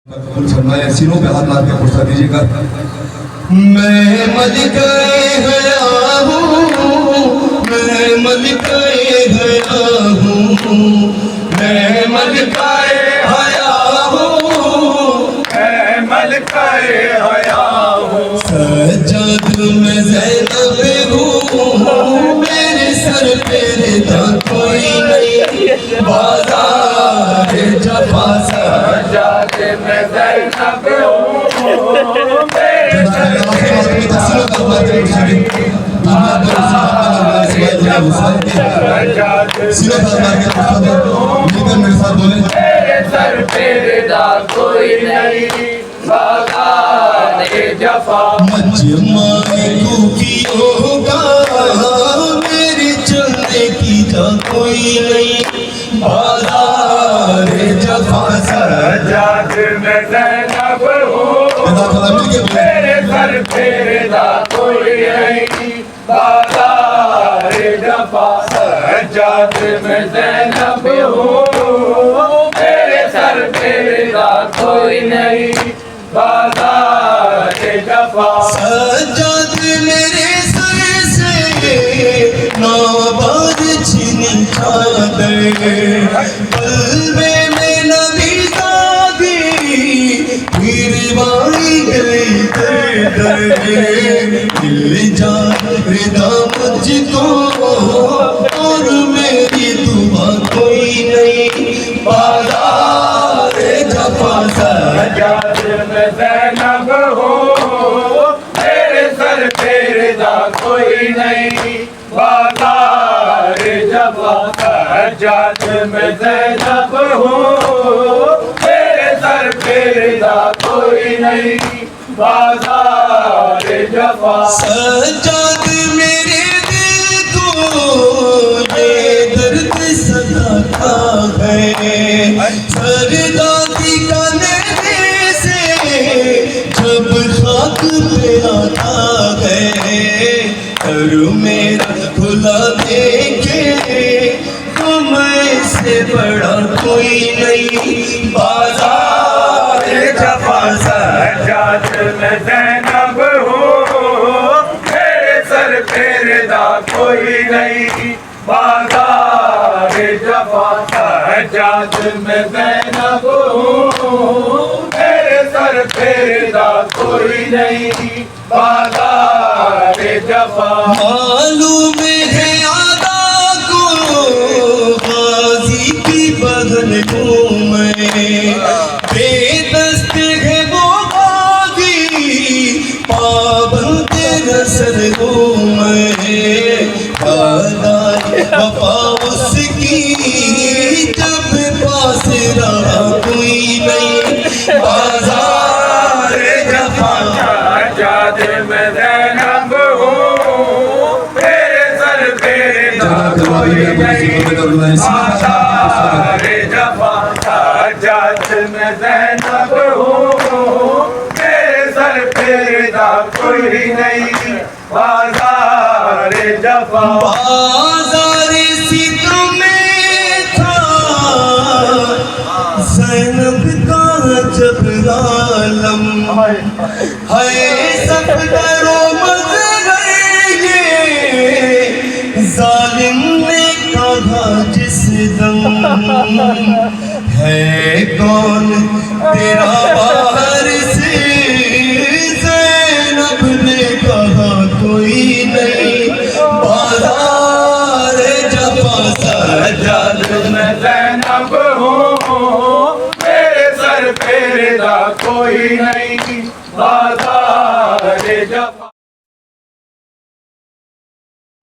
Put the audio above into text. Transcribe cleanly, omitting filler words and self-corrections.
قبول فرمائے سینوں پہ ہاتھ مار کے پوچھتا دیجیے گا میں ملکہ حیا ہوں میں ملکہ حیا ہوں میں ملکہ حیا ہوں میں ملکہ حیا ہوں سجاد میں زینب ہوں میرے سر پہ رضا کوئی نہیں بازار جفا سجاد میں زینب ہوں میرے سر پہ رضا کوئی نہیں بازار جفا مجمع کوفیوں کا میرے چلنے کی جا کوئی نہیں بازار جفا سجاد میں زینب ہوں میرے سر پہ رضا کوئی نہیں بازار جفا سجاد میں زینب ہوں میرے سر پہ رضا کوئی نہیں بازار جفا سجاد میرے سر سے نوباد چھن چادر قلبے میں نبی داغی پھر بائی گئی در در دل جان رضا مجھ کو اور میری دعا کوئی نہیں بازار جفا سجاد میں زینب ہوں میرے سر پہ رضا کوئی نہیں بازار جفا سجاد میں زینب ہوں میرے سر پہ رضا کوئی نہیں بازار جفا سجاد میرے دل کو یہ درد ستاتا ہے سردادی کا نینے سے جب خاک پہ آتا ہے ہر میرا کھلا دیکھے تم سے بڑا کوئی نہیں بازار جفا سجاد میں زینب ہوں میرے سر پہ رضا کوئی نہیں بازار جفا سجاد میں زینب ہوں میرے سر پہ رضا کوئی نہیں بازار جفا معلوم ہے آدھا کو غازی کی بغل ہوں میں بے دست ہے وہ غازی پابند نصر ہوں میں وفا اس کی جب پاس رہا کوئی نہیں بازار جفا سجاد میں زینب ہوں میرے سر پہ رضا کوئی نہیں بازار جفا سجاد میں زینب ہوں میرے سر پہ رضا کوئی نہیں بازار جفا بازار ستم میں تھا زینب کا جب عالم ہے صفدر و مظہر یہ ظالم نے کہا جس دم ہے کون تیرا وارث زینب نے کہا کوئی نہیں بازار جفا سجاد میں زینب ہوں میرے سر پہ رضا کوئی نہیں بازار جفا